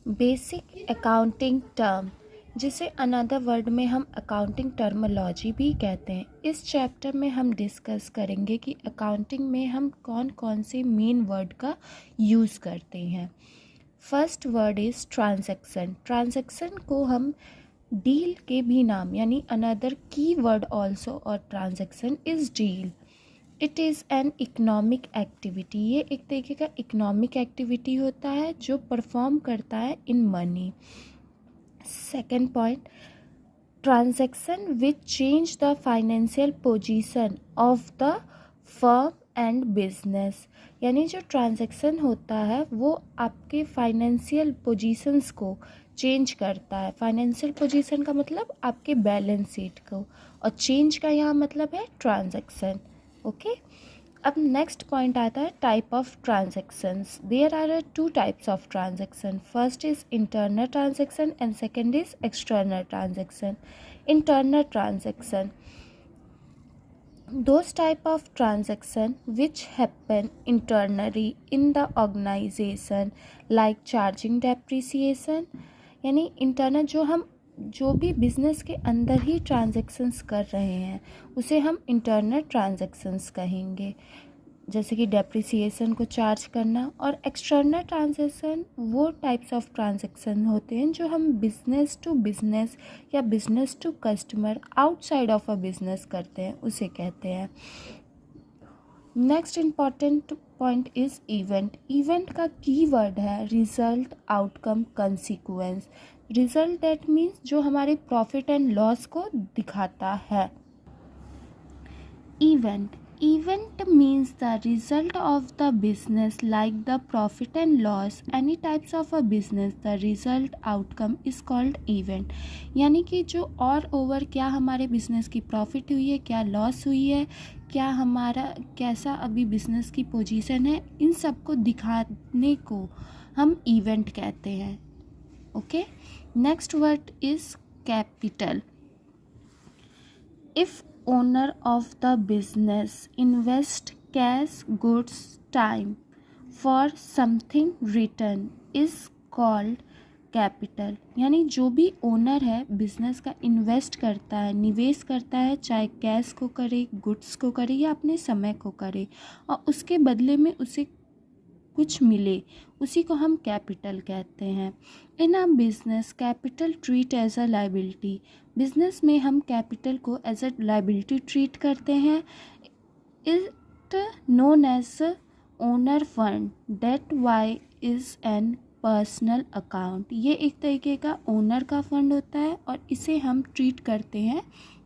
Basic accounting term, जिसे another word में हम अकाउंटिंग टर्मोलॉजी भी कहते हैं। इस चैप्टर में हम डिस्कस करेंगे कि अकाउंटिंग में हम कौन कौन से मेन वर्ड का यूज़ करते हैं। First word is transaction. Transaction को हम डील के भी नाम यानी अनदर की वर्ड ऑल्सो और transaction is deal. It is an economic activity. ये एक तरीके का इकोनॉमिक एक्टिविटी होता है जो परफॉर्म करता है in money. Second point, transaction which change the financial position of the firm and business. यानी जो ट्रांजैक्शन होता है वो आपके फाइनेंशियल पोजीशंस को चेंज करता है। फाइनेंशियल पोजीशन का मतलब आपके बैलेंस शीट को, और चेंज का यहाँ मतलब है ट्रांजैक्शन। ओके, अब नेक्स्ट पॉइंट आता है type of transactions. There are two types of transaction. First is internal transaction and second is external transaction. Internal transaction, those type of transaction which happen internally in the organization like charging depreciation। यानी internal जो भी business के अंदर ही transactions कर रहे हैं उसे हम इंटरनल ट्रांजैक्शंस कहेंगे, जैसे कि डेप्रिसिएशन को चार्ज करना। और एक्सटर्नल ट्रांजैक्शन वो टाइप्स ऑफ ट्रांजैक्शन होते हैं जो हम बिजनेस टू बिजनेस या business to customer outside of a business करते हैं, उसे कहते हैं। Next important point is event. Event का की वर्ड है result, outcome, consequence. Result that means जो हमारे प्रॉफिट एंड लॉस को दिखाता है। Event means the result of the business like the profit and loss. Any types of a business, the result outcome is called event। यानी कि जो और over क्या हमारे बिजनेस की प्रॉफिट हुई है, क्या लॉस हुई है, क्या हमारा कैसा अभी बिजनेस की पोजीशन है, इन सब को दिखाने को हम इवेंट कहते हैं। Okay, next word is capital. If owner of the business invest cash, goods, time for something return is called capital. यानी जो भी ओनर है बिजनेस का इन्वेस्ट करता है, निवेश करता है, चाहे कैश को करे, गुड्स को करे या अपने समय को करे, और उसके बदले में उसे कुछ मिले, उसी को हम कैपिटल कहते हैं। In a business capital treat as a liability. Business में हम कैपिटल को एज अ लाइबिलिटी ट्रीट करते हैं। It known as owner fund that why is an personal account. ये एक तरीके का ओनर का फंड होता है और इसे हम ट्रीट करते हैं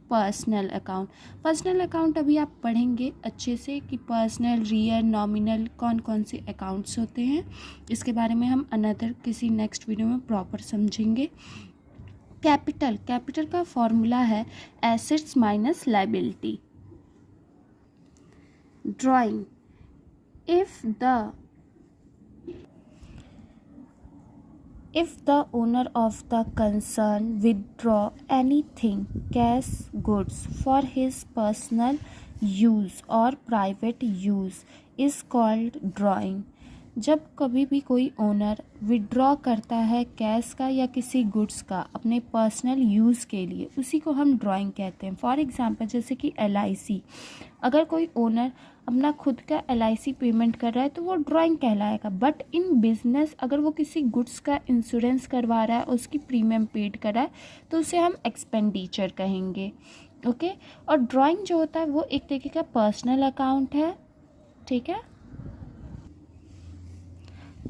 पर्सनल अकाउंट। पर्सनल अकाउंट अभी आप पढ़ेंगे अच्छे से कि पर्सनल, रियल, नॉमिनल कौन कौन से अकाउंट्स होते हैं। इसके बारे में हम अनदर किसी नेक्स्ट वीडियो में प्रॉपर समझेंगे। कैपिटल का फॉर्मूला है assets minus liability. Drawing, if the owner of the concern withdraw anything, cash, goods, for his personal use or private use is called drawing। जब कभी भी कोई ओनर विड्रॉ करता है कैश का या किसी गुड्स का अपने पर्सनल यूज़ के लिए, उसी को हम ड्राइंग कहते हैं। फॉर एग्जांपल जैसे कि LIC, अगर कोई ओनर अपना खुद का LIC पेमेंट कर रहा है तो वो ड्राइंग कहलाएगा। बट इन बिजनेस अगर वो किसी गुड्स का इंश्योरेंस करवा रहा है, उसकी प्रीमियम पेड कर रहा है, तो उसे हम एक्सपेंडिचर कहेंगे। ओके, और ड्राइंग जो होता है वो एक तरीके का पर्सनल अकाउंट है। ठीक है।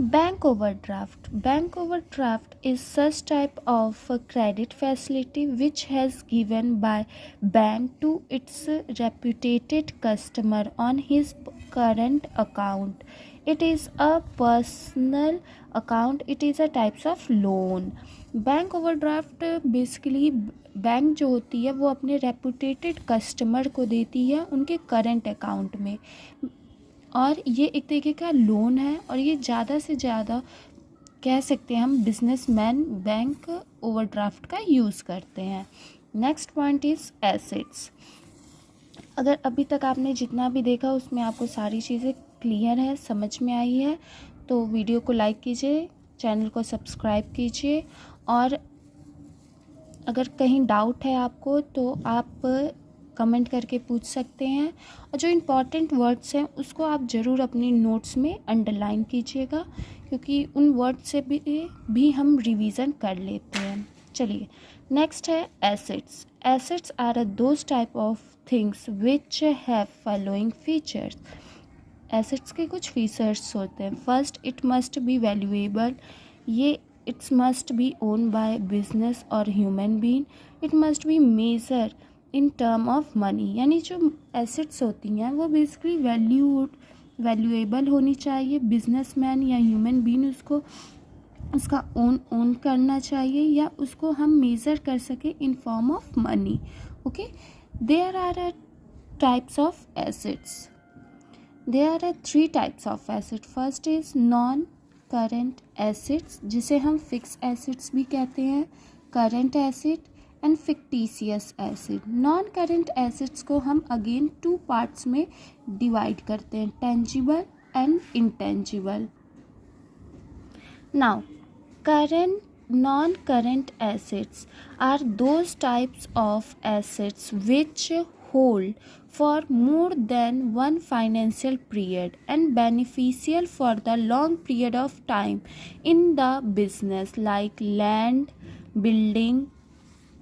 Bank overdraft is such type of credit facility which has given by bank to its reputed customer on his current account. It is a personal account. It is a types of loan. Bank overdraft basically bank जो होती है वो अपने reputed customer को देती है उनके current account में, और ये एक तरीके का लोन है, और ये ज़्यादा से ज़्यादा कह सकते हैं हम बिजनेसमैन बैंक ओवरड्राफ्ट का यूज़ करते हैं। Next point is assets. अगर अभी तक आपने जितना भी देखा उसमें आपको सारी चीज़ें क्लियर है, समझ में आई है, तो वीडियो को लाइक कीजिए, चैनल को सब्सक्राइब कीजिए, और अगर कहीं डाउट है आपको तो आप कमेंट करके पूछ सकते हैं, और जो इम्पॉर्टेंट वर्ड्स हैं उसको आप ज़रूर अपनी नोट्स में अंडरलाइन कीजिएगा, क्योंकि उन वर्ड से भी हम रिवीजन कर लेते हैं। चलिए, नेक्स्ट है assets. Assets are those type of things which have following features. Assets के कुछ फीचर्स होते हैं। First, it must be valuable. ये its must be own by business और human being. It must be major in term of money. यानी जो assets होती हैं वो बेसिकली वैल्यूएबल होनी चाहिए। बिजनेसमैन या ह्यूमन बीइंग उसका ओन करना चाहिए, या उसको हम मेज़र कर सके in form of money. Okay, there are types of assets. There are three types of assets. First is non-current assets, जिसे हम fixed assets भी कहते हैं, current asset and fictitious asset. Non-current assets को हम again two parts में divide करते हैं, tangible and intangible. Now, non-current assets are those types of assets which hold for more than one financial period and beneficial for the long period of time in the business, like land, building,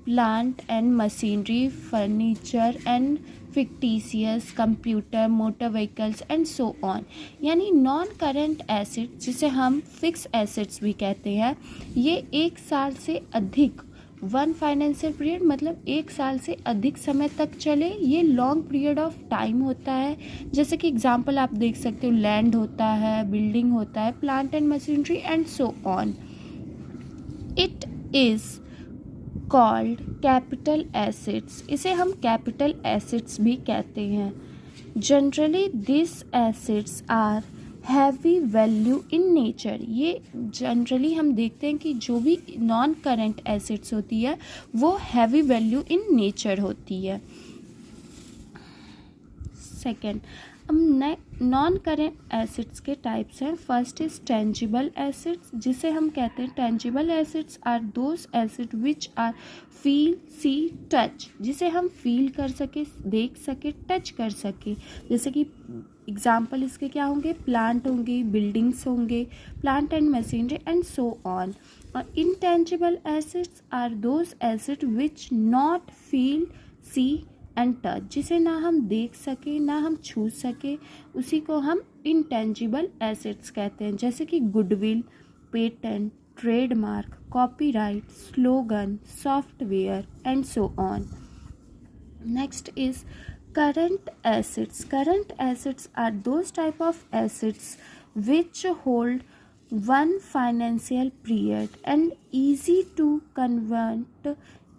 plant and machinery, furniture and fictitious computer, motor vehicles and so on. यानी non current asset, जिसे हम fix assets भी कहते हैं, ये एक साल से अधिक, वन फाइनेंशियल पीरियड मतलब एक साल से अधिक समय तक चले, ये लॉन्ग पीरियड ऑफ टाइम होता है। जैसे कि एग्जांपल आप देख सकते हो, लैंड होता है, बिल्डिंग होता है, plant and machinery and so on. It is called capital assets. इसे हम कैपिटल एसेट्स भी कहते हैं। Generally this assets are heavy value in nature. ये जनरली हम देखते हैं कि जो भी नॉन करेंट एसेट्स होती है वो हैवी वैल्यू इन नेचर होती है। सेकेंड, नॉन करेंट एसेट्स के टाइप्स हैं। फर्स्ट इज टेंजिबल एसेट्स, जिसे हम कहते हैं tangible assets are those asset which are feel, see, touch, जिसे हम फील कर सके, देख सके, टच कर सके। जैसे कि एग्जाम्पल इसके क्या होंगे, प्लांट होंगे, बिल्डिंग्स होंगे, plant and machinery and so on. और intangible assets are those asset which not feel, see and touch, जिसे ना हम देख सके ना हम छू सके, उसी को हम इंटेंजिबल एसेट्स कहते हैं। जैसे कि goodwill, patent, trademark, copyright, slogan, software and so on. Next is current assets. Current assets are those type of assets which hold one financial period and easy to convert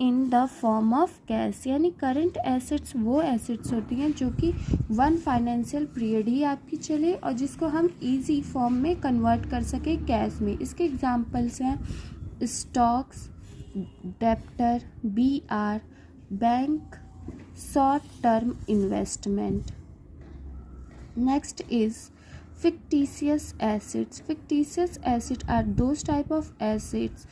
in the form of cash. यानी current assets वो assets होती हैं जो कि one financial period ही आपकी चले और जिसको हम इजी फॉर्म में कन्वर्ट कर सके कैश में। इसके एग्जांपल्स हैं stocks, debtor, BR, bank, short term investment. Next is fictitious assets. Fictitious assets are those type of assets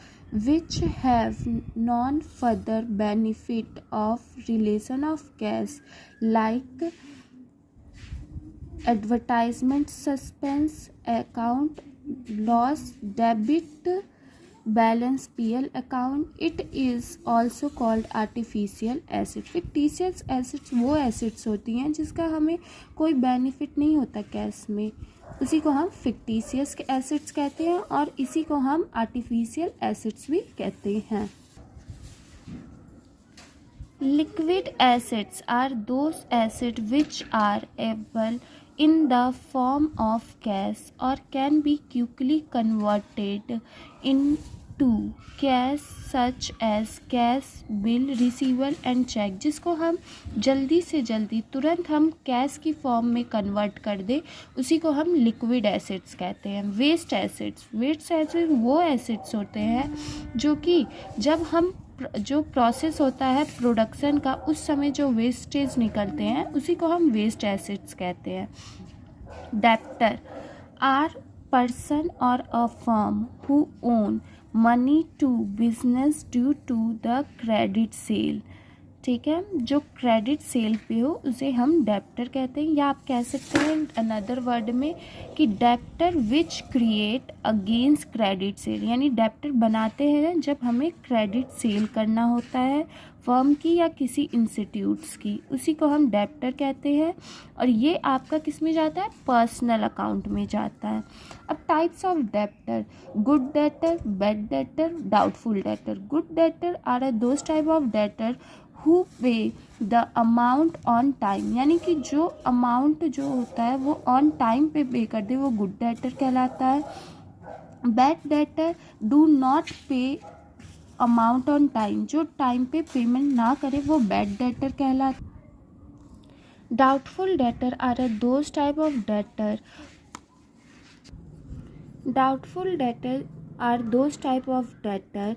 which have non further benefit of relation of cash, like advertisement, suspense, account loss, debit balance, PL account. It is also called artificial asset. fictitious assets वो assets होती हैं जिसका हमें कोई benefit नहीं होता cash में, उसी को हम fictitious के assets कहते हैं और इसी को हम artificial assets भी कहते हैं। Liquid assets are those assets which are able in the form of cash or can be quickly converted into cash, such as cash, bill, receivable and check, जिसको हम जल्दी से जल्दी तुरंत हम कैश की फॉर्म में कन्वर्ट कर दे, उसी को हम लिक्विड एसेट्स कहते हैं। वेस्ट एसेट्स वो एसेट्स होते हैं जो कि जब हम जो प्रोसेस होता है प्रोडक्शन का उस समय जो वेस्टेज निकलते हैं उसी को हम वेस्ट एसेट्स कहते हैं। Debtor are person or a firm who own money to business due to the credit sale। ठीक है, जो क्रेडिट सेल पे हो उसे हम डेप्टर कहते हैं, या आप कह सकते हैं अनदर वर्ड में कि debtor which create against credit sale, यानी डेप्टर बनाते हैं जब हमें क्रेडिट सेल करना होता है फर्म की या किसी इंस्टीट्यूट्स की, उसी को हम डेप्टर कहते हैं। और ये आपका किस में जाता है, पर्सनल अकाउंट में जाता है। अब types of debtor, good debtor, bad debtor, doubtful debtor. Good debtor are those type of debtor who pay the amount on time, यानी कि जो अमाउंट जो होता है वो ऑन टाइम पे कर दे, वो गुड डेटर कहलाता है। Bad debtor do not pay amount on time, जो टाइम पे पेमेंट ना करे वो बैड डेटर कहलाता है। Doubtful debtor are those type of debtor, doubtful debtor are those type of debtor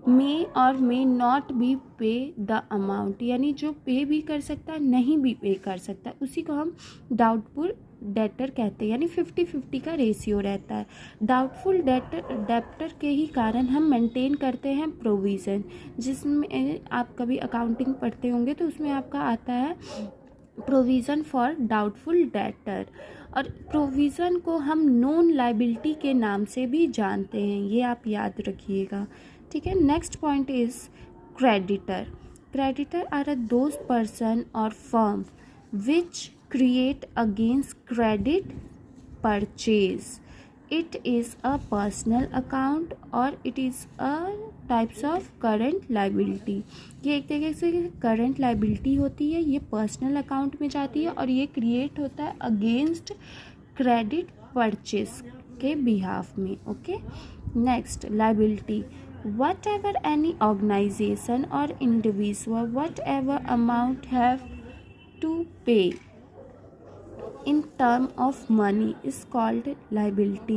may और may not be pay the amount, यानी जो पे भी कर सकता है नहीं भी पे कर सकता है, उसी को हम डाउटफुल डेटर कहते हैं, यानी 50-50 का रेशियो रहता है। डाउटफुल डेप्टर के ही कारण हम मेंटेन करते हैं प्रोविज़न, जिसमें आप कभी अकाउंटिंग पढ़ते होंगे तो उसमें आपका आता है प्रोविज़न फॉर डाउटफुल डेटर। और प्रोविज़न को हम नॉन लायबिलिटी के नाम से भी जानते हैं, ये आप याद रखिएगा। ठीक है, next point is creditor. Creditor are those person और firm which create against credit purchase. It is a personal account or it is a types of current liability। ये एक तरीके से current liability होती है, ये personal account में जाती है और ये create होता है against credit purchase के behalf में। Okay, next liability, whatever any organization or individual whatever amount have to pay in term of money is called liability.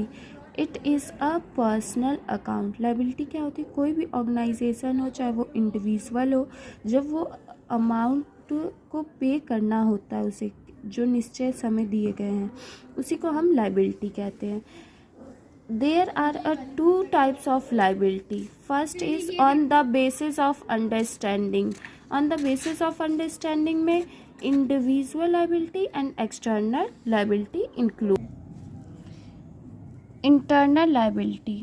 It is a personal account। liability क्या होती है, कोई भी organisation हो चाहे वो इंडिविजुअल हो, जब वो अमाउंट को पे करना होता है उसे जो निश्चय समय दिए गए हैं, उसी को हम liability कहते हैं। There are two types of liability. First is on the basis of understanding. On the basis of understanding में individual liability and external liability include. Internal liability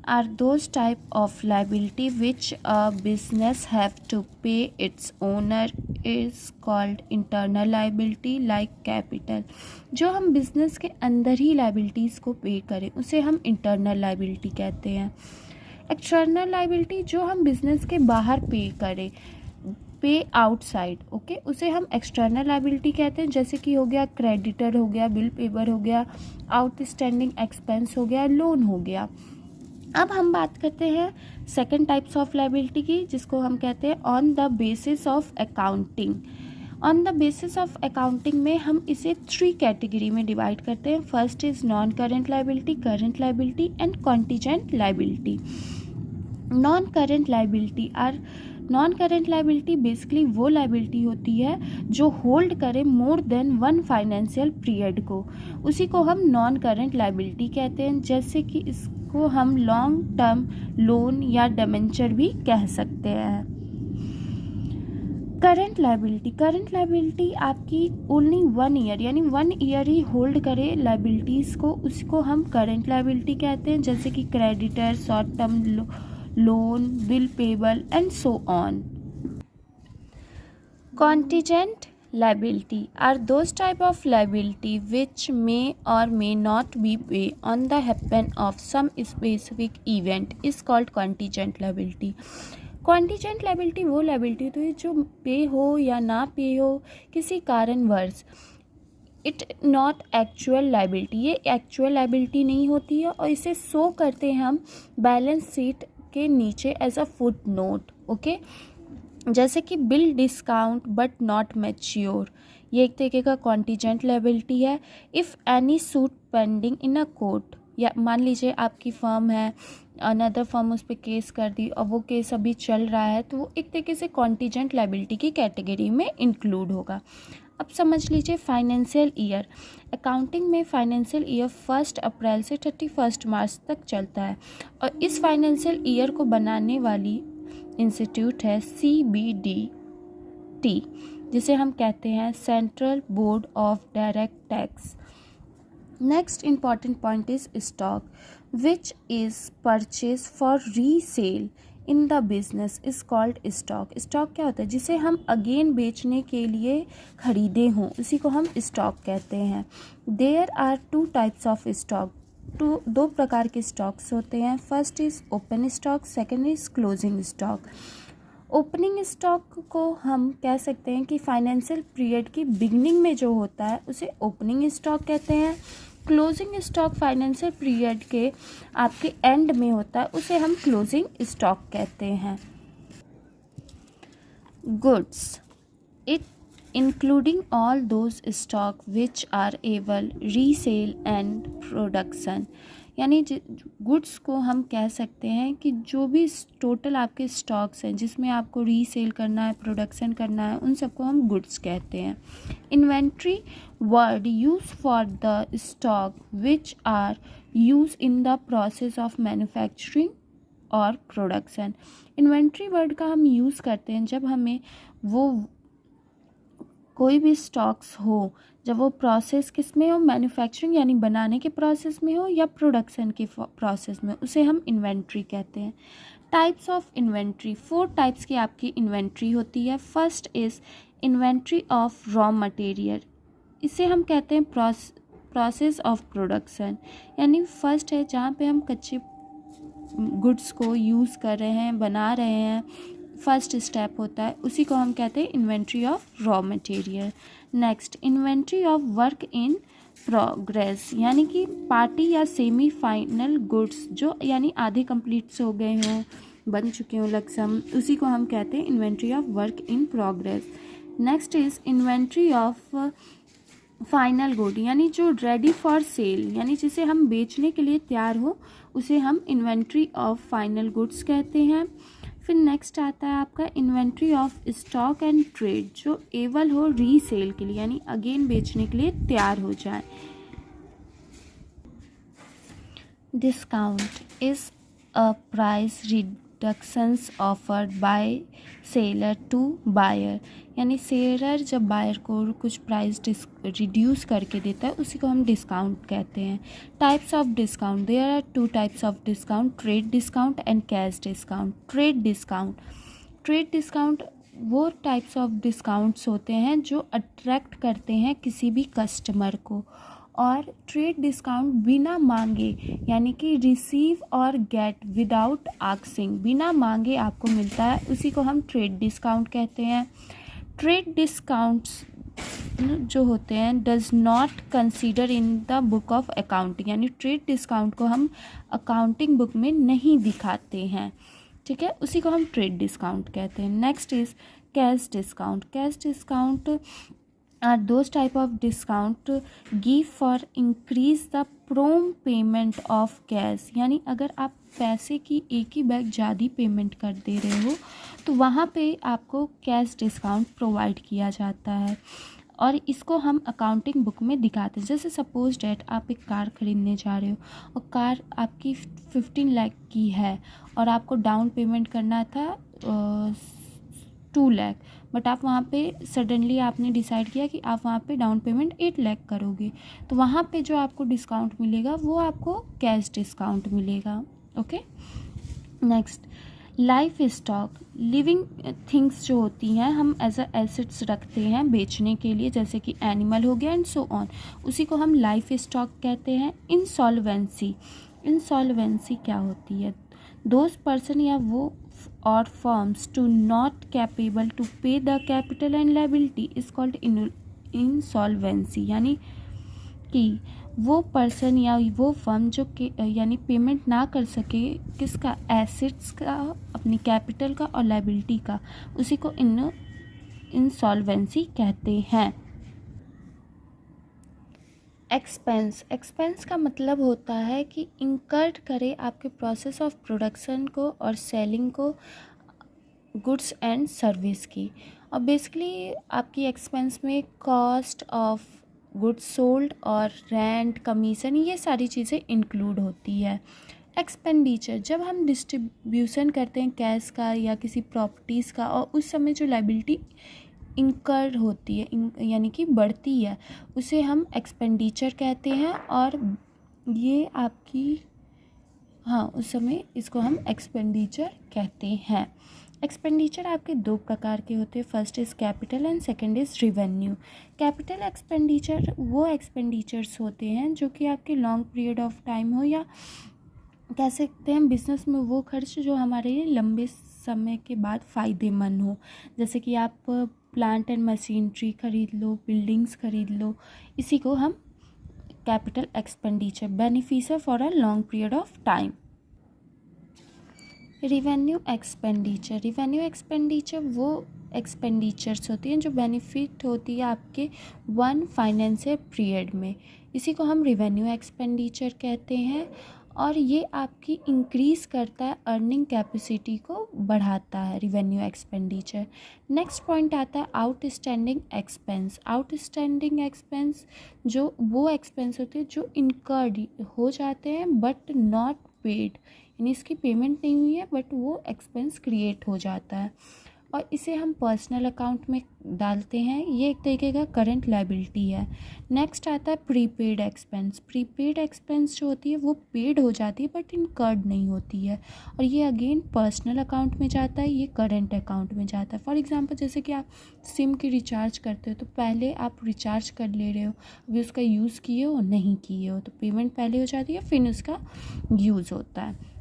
are those type of liability which a business have to pay its owner is called internal liability, like capital। जो हम business के अंदर ही liabilities को पे करें उसे हम internal liability कहते हैं। एक्सटर्नल लाइबिलिटी जो हम बिजनेस के बाहर पे करें, पे आउटसाइड, ओके, उसे हम एक्सटर्नल लाइबिलिटी कहते हैं। जैसे कि हो गया क्रेडिटर, हो गया बिल पेपर, हो गया आउटस्टैंडिंग एक्सपेंस, हो गया लोन, हो गया। अब हम बात करते हैं सेकंड टाइप्स ऑफ लाइबिलिटी की, जिसको हम कहते हैं on the basis of accounting. On the basis of accounting में हम इसे 3 कैटेगरी में डिवाइड करते हैं। First is non current liability, current liability and contingent liability. Non current liability basically वो लाइबिलिटी होती है जो होल्ड करे मोर देन 1 फाइनेंशियल पीरियड को, उसी को हम नॉन करेंट लाइबिलिटी कहते हैं। जैसे कि इसको हम लॉन्ग टर्म लोन या डिबेंचर भी कह सकते हैं। करंट लाइबिलिटी आपकी ओनली 1 ईयर, यानी 1 ईयर ही होल्ड करे लाइबिलिटीज़ को, उसको हम करंट लाइबिलिटी कहते हैं। जैसे कि creditor, short term loan, bill payable and so on. Contingent liability are those type of liability which may or may not be paid on the happen of some specific event is called contingent liability। contingent liability वो liability होती है जो पे हो या ना पे हो किसी कारणवश। इट नॉट एक्चुअल लाइबिलिटी, ये एक्चुअल लाइबिलिटी नहीं होती है और इसे शो करते हैं हम बैलेंस शीट के नीचे as a foot note. Okay, जैसे कि bill discount but not mature, ये एक तरीके का कॉन्टीजेंट लायबिलिटी है। If any suit pending in a court, या मान लीजिए आपकी फर्म है, अनदर फर्म उस पर केस कर दी और वो केस अभी चल रहा है, तो वो एक तरीके से कॉन्टीजेंट लायबिलिटी की कैटेगरी में इंक्लूड होगा। अब समझ लीजिए फाइनेंशियल ईयर। अकाउंटिंग में फाइनेंशियल ईयर 1 अप्रैल से 31 मार्च तक चलता है और इस फाइनेंशियल ईयर को बनाने वाली इंस्टीट्यूट है CBDT, जिसे हम कहते हैं central board of direct tax. Next important point is stock which is purchase for resale in the business is called stock. Stock क्या होता है? जिसे हम अगेन बेचने के लिए खरीदे हों, उसी को हम स्टॉक कहते हैं। There are 2 types of stock. दो प्रकार के स्टॉक्स होते हैं। First is open stock, second is closing stock. Opening stock को हम कह सकते हैं कि फाइनेंशियल पीरियड की बिगनिंग में जो होता है उसे ओपनिंग स्टॉक कहते हैं। क्लोजिंग स्टॉक फाइनेंशियल पीरियड के आपके एंड में होता है, उसे हम क्लोजिंग स्टॉक कहते हैं। Goods it including all those stock which are able resale and production, यानी गुड्स को हम कह सकते हैं कि जो भी टोटल आपके स्टॉक्स हैं जिसमें आपको रीसेल करना है, प्रोडक्शन करना है, उन सबको हम गुड्स कहते हैं। Inventory word use for the stock which are use in the process of manufacturing और प्रोडक्शन। इन्वेंट्री वर्ड का हम यूज़ करते हैं जब हमें वो कोई भी स्टॉक्स हो, जब वो प्रोसेस किस में हो, मैन्युफैक्चरिंग यानी बनाने के प्रोसेस में हो या प्रोडक्शन के प्रोसेस में, उसे हम इन्वेंट्री कहते हैं। टाइप्स ऑफ इन्वेंट्री, 4 टाइप्स की आपकी इन्वेंट्री होती है। First is inventory of raw material, इसे हम कहते हैं प्रोसेस ऑफ प्रोडक्शन, यानी फर्स्ट है जहाँ पे हम कच्चे गुड्स को यूज़ कर रहे हैं, बना रहे हैं, फर्स्ट स्टेप होता है, उसी को हम कहते हैं inventory of raw material. Next inventory of work in progress, यानी कि पार्टी या सेमी फाइनल गुड्स जो यानी आधे कंप्लीट हो गए हों, बन चुके हों लक्षम, उसी को हम कहते हैं inventory of work in progress. Next is inventory of final good, यानी जो रेडी फॉर सेल यानी जिसे हम बेचने के लिए तैयार हो, उसे हम इन्वेंट्री ऑफ फाइनल गुड्स कहते हैं। फिर नेक्स्ट आता है आपका inventory of stock and trade, जो एबल हो रीसेल के लिए यानी अगेन बेचने के लिए तैयार हो जाए। Discount is a price reductions offered by seller to buyer, यानी सेलर जब बायर को कुछ प्राइस रिड्यूस करके देता है उसी को हम डिस्काउंट कहते हैं। Types of discount, there are 2 types of discount, trade discount and cash discount. Trade discount वो टाइप्स ऑफ डिस्काउंट्स होते हैं जो अट्रैक्ट करते हैं किसी भी कस्टमर को, और ट्रेड डिस्काउंट बिना मांगे यानी कि रिसीव और गेट विदाउट आस्किंग, बिना मांगे आपको मिलता है, उसी को हम ट्रेड डिस्काउंट कहते हैं। ट्रेड डिस्काउंट्स जो होते हैं does not consider in the book of accounting, यानी ट्रेड डिस्काउंट को हम अकाउंटिंग बुक में नहीं दिखाते हैं, ठीक है, उसी को हम ट्रेड डिस्काउंट कहते हैं। Next is cash discount. Cash discount are those type of discount give for increase the prompt payment of cash, यानी अगर आप पैसे की एक ही बैग ज़्यादा पेमेंट कर दे रहे हो तो वहाँ पे आपको कैश डिस्काउंट प्रोवाइड किया जाता है, और इसको हम अकाउंटिंग बुक में दिखाते हैं। जैसे सपोज डैट आप एक कार खरीदने जा रहे हो और कार आपकी 15 लाख की है और आपको डाउन पेमेंट करना था 2 लाख, बट आप वहाँ पे सडनली आपने डिसाइड किया कि आप वहाँ पे डाउन पेमेंट 8 लाख करोगे, तो वहाँ पे जो आपको डिस्काउंट मिलेगा वो आपको कैश डिस्काउंट मिलेगा। Okay, next life stock, living things जो होती हैं हम एज अ एसेट्स रखते हैं बेचने के लिए, जैसे कि एनिमल हो गया एंड सो ऑन, उसी को हम लाइफ स्टॉक कहते हैं। इंसॉल्वेंसी क्या होती है? दोज पर्सन या वो or firms to not capable to pay the capital and liability is called insolvency, यानी कि वो पर्सन या वो फर्म जो यानी पेमेंट ना कर सके किसका, एसेट्स का, अपनी कैपिटल का और लाइबिलिटी का, उसी को इंसॉल्वेंसी कहते हैं। एक्सपेंस का मतलब होता है कि इंकर्ड करे आपके प्रोसेस ऑफ प्रोडक्शन को और सेलिंग को, गुड्स एंड सर्विस की, और बेसिकली आपकी एक्सपेंस में कॉस्ट ऑफ गुड्स सोल्ड और रेंट, कमीशन, ये सारी चीज़ें इंक्लूड होती है। एक्सपेंडिचर, जब हम डिस्ट्रीब्यूशन करते हैं कैश का या किसी प्रॉपर्टीज़ का, और उस समय जो लायबिलिटी इंकर होती है यानी कि बढ़ती है, उसे हम एक्सपेंडिचर कहते हैं। और ये आपकी उस समय इसको हम एक्सपेंडिचर कहते हैं। एक्सपेंडिचर आपके दो प्रकार के होते हैं, first is capital and second is revenue. Capital expenditure वो एक्सपेंडिचर्स होते हैं जो कि आपके लॉन्ग पीरियड ऑफ टाइम हो, या कह सकते हैं बिजनेस में वो खर्च जो हमारे लिए लंबे समय के बाद फ़ायदेमंद हो। जैसे कि आप प्लांट एंड मशीनरी खरीद लो, बिल्डिंग्स खरीद लो, इसी को हम capital expenditure, beneficial for a long period of time. Revenue expenditure वो एक्सपेंडिचर्स होती हैं जो बेनिफिट होती है आपके वन फाइनेंशियल पीरियड में, इसी को हम रिवेन्यू एक्सपेंडिचर कहते हैं। और ये आपकी इंक्रीज़ करता है, अर्निंग कैपेसिटी को बढ़ाता है रिवेन्यू एक्सपेंडिचर। नेक्स्ट पॉइंट आता है आउटस्टैंडिंग एक्सपेंस। आउटस्टैंडिंग एक्सपेंस जो वो एक्सपेंस होते हैं जो इनकर्ड हो जाते हैं बट नॉट पेड, यानी इसकी पेमेंट नहीं हुई है बट वो एक्सपेंस क्रिएट हो जाता है, और इसे हम पर्सनल अकाउंट में डालते हैं। ये एक तरीके का करंट लायबिलिटी है। नेक्स्ट आता है प्रीपेड एक्सपेंस। प्रीपेड एक्सपेंस जो होती है वो पेड हो जाती है बट इनकर्ड नहीं होती है, और ये अगेन पर्सनल अकाउंट में जाता है, ये करंट अकाउंट में जाता है। फॉर एग्जांपल जैसे कि आप सिम की रिचार्ज करते हो, तो पहले आप रिचार्ज कर ले रहे हो, अभी उसका यूज़ किए हो नहीं किए हो, तो पेमेंट पहले हो जाती है फिर उसका यूज़ होता है।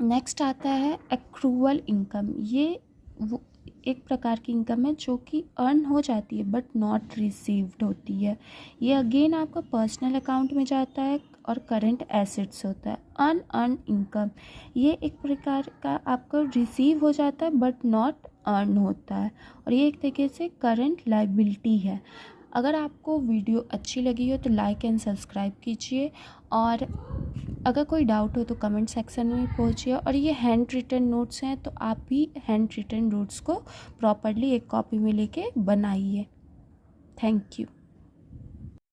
नेक्स्ट आता है एक्रूअल इनकम। ये वो एक प्रकार की इनकम है जो कि अर्न हो जाती है बट नॉट रिसीव्ड होती है। ये अगेन आपका पर्सनल अकाउंट में जाता है और करंट एसेट्स होता है। अनअर्न इनकम, ये एक प्रकार का आपका रिसीव हो जाता है बट नॉट अर्न होता है, और ये एक तरीके से करंट लायबिलिटी है। अगर आपको वीडियो अच्छी लगी हो तो लाइक एंड सब्सक्राइब कीजिए, और अगर कोई डाउट हो तो कमेंट सेक्शन में पहुंचिए। और ये हैंड रिटन नोट्स हैं, तो आप भी हैंड रिटन नोट्स को प्रॉपरली एक कॉपी में लेके बनाइए। Thank you.